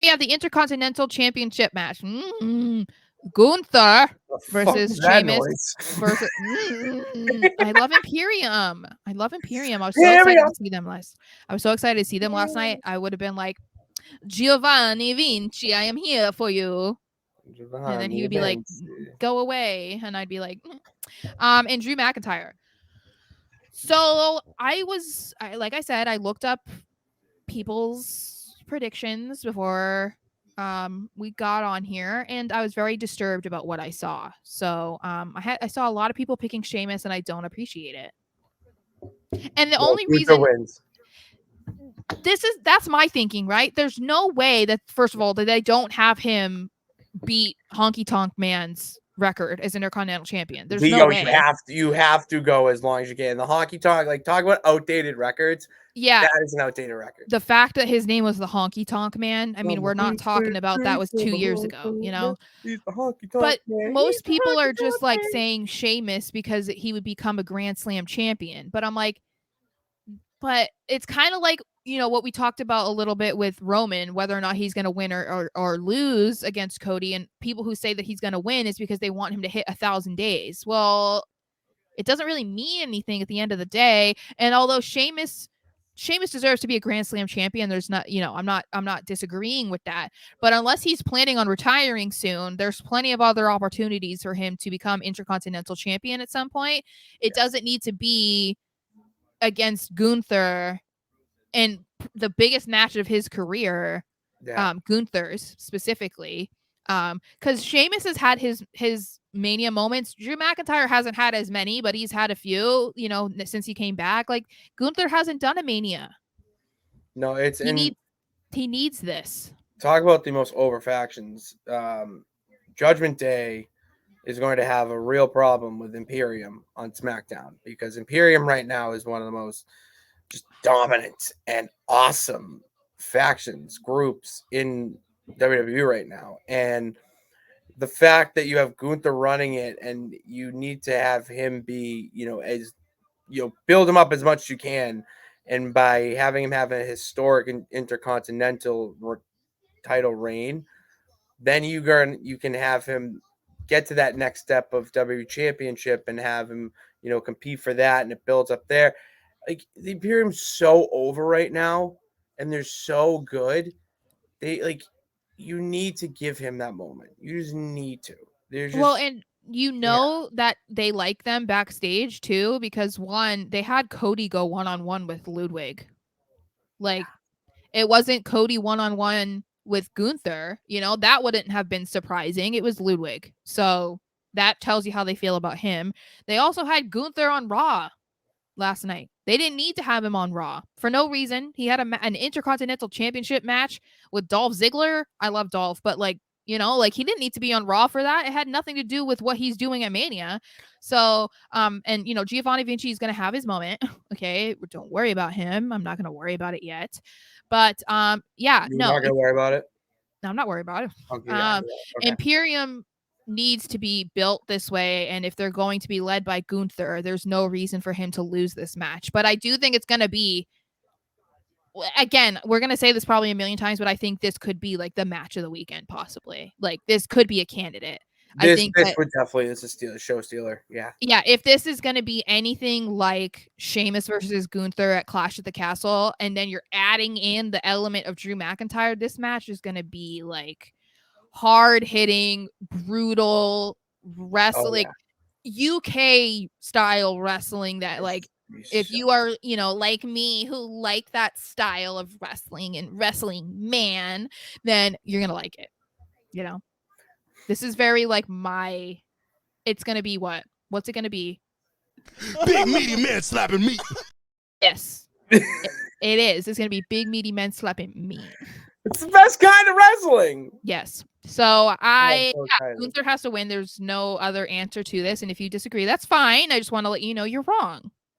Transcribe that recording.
Yeah, the Intercontinental Championship match. Gunther versus Sheamus versus. I love Imperium. I love Imperium. I was so excited to see them last. I was so excited to see them last night. I would have been like, Giovanni Vinci, I am here for you. And then he would be like, go away. And I'd be like, and Drew McIntyre. So like I said, I looked up people's predictions before we got on here, and I was very disturbed about what I saw. So I saw a lot of people picking Sheamus, and I don't appreciate it. And the only reason wins. That's my thinking, right? There's no way that, first of all, that they don't have him beat Honky Tonk Man's record as Intercontinental Champion. There's no way. You have to go as long as you can. The Honky Tonk, like, talk about outdated records. Yeah, that is an outdated record. The fact that his name was the Honky Tonk Man, I mean, we're not talking about that was 2 years ago, you know. He's the Honky Tonk But Man. most people are just like saying Sheamus because he would become a Grand Slam champion. But I'm like, but it's kind of like, you know, what we talked about a little bit with Roman, whether or not he's going to win or lose against Cody. And people who say that he's going to win is because they want him to hit 1,000 days. Well, it doesn't really mean anything at the end of the day. And although Sheamus deserves to be a Grand Slam champion, there's not, you know, I'm not disagreeing with that. But unless he's planning on retiring soon, there's plenty of other opportunities for him to become Intercontinental champion at some point. It doesn't need to be against Gunther and the biggest match of his career, Gunther's specifically. Because Sheamus has had his Mania moments. Drew McIntyre hasn't had as many, but he's had a few, you know, since he came back. Like, Gunther hasn't done a Mania. No, he needs this. Talk about the most over factions. Judgment Day is going to have a real problem with Imperium on SmackDown, because Imperium right now is one of the most just dominant and awesome factions, groups in WWE right now. And the fact that you have Gunther running it, and you need to have him be, you know, as, you know, build him up as much as you can. And by having him have a historic Intercontinental title reign, then you can have him get to that next step of WWE Championship and have him, you know, compete for that, and it builds up there. Like, the Imperium's so over right now, and they're so good. They, like, you need to give him that moment. You just need to. Well, and you know that they like them backstage too, because one, they had Cody go one-on-one with Ludwig. Like, it wasn't Cody one-on-one with Gunther, you know, that wouldn't have been surprising. It was Ludwig. So that tells you how they feel about him. They also had Gunther on Raw last night. They didn't need to have him on Raw for no reason. He had an Intercontinental Championship match with Dolph Ziggler. I love Dolph, but, like, you know, like, he didn't need to be on Raw for that. It had nothing to do with what he's doing at Mania. So, and, you know, Giovanni Vinci is going to have his moment. Okay, don't worry about him. I'm not going to worry about it yet. But, yeah, You're not going to worry about it? No, I'm not worried about it. Okay, okay. Imperium needs to be built this way, and if they're going to be led by Gunther, there's no reason for him to lose this match. But I do think it's going to be, again, we're going to say this probably a million times, but I think this could be like the match of the weekend, possibly. Like, this could be a candidate. This would definitely, this is a show stealer. Yeah. Yeah, if this is going to be anything like Sheamus versus Gunther at Clash at the Castle, and then you're adding in the element of Drew McIntyre, this match is going to be like hard-hitting, brutal wrestling, UK style wrestling that, like, if you are, you know, like me, who like that style of wrestling and wrestling man, then you're going to like it, you know? This is very like it's going to be what? What's it going to be? Big meaty men slapping meat. Yes. It is. It's going to be big meaty men slapping meat. It's the best kind of wrestling. Yes. So Gunther has to win. There's no other answer to this. And if you disagree, that's fine. I just want to let you know you're wrong.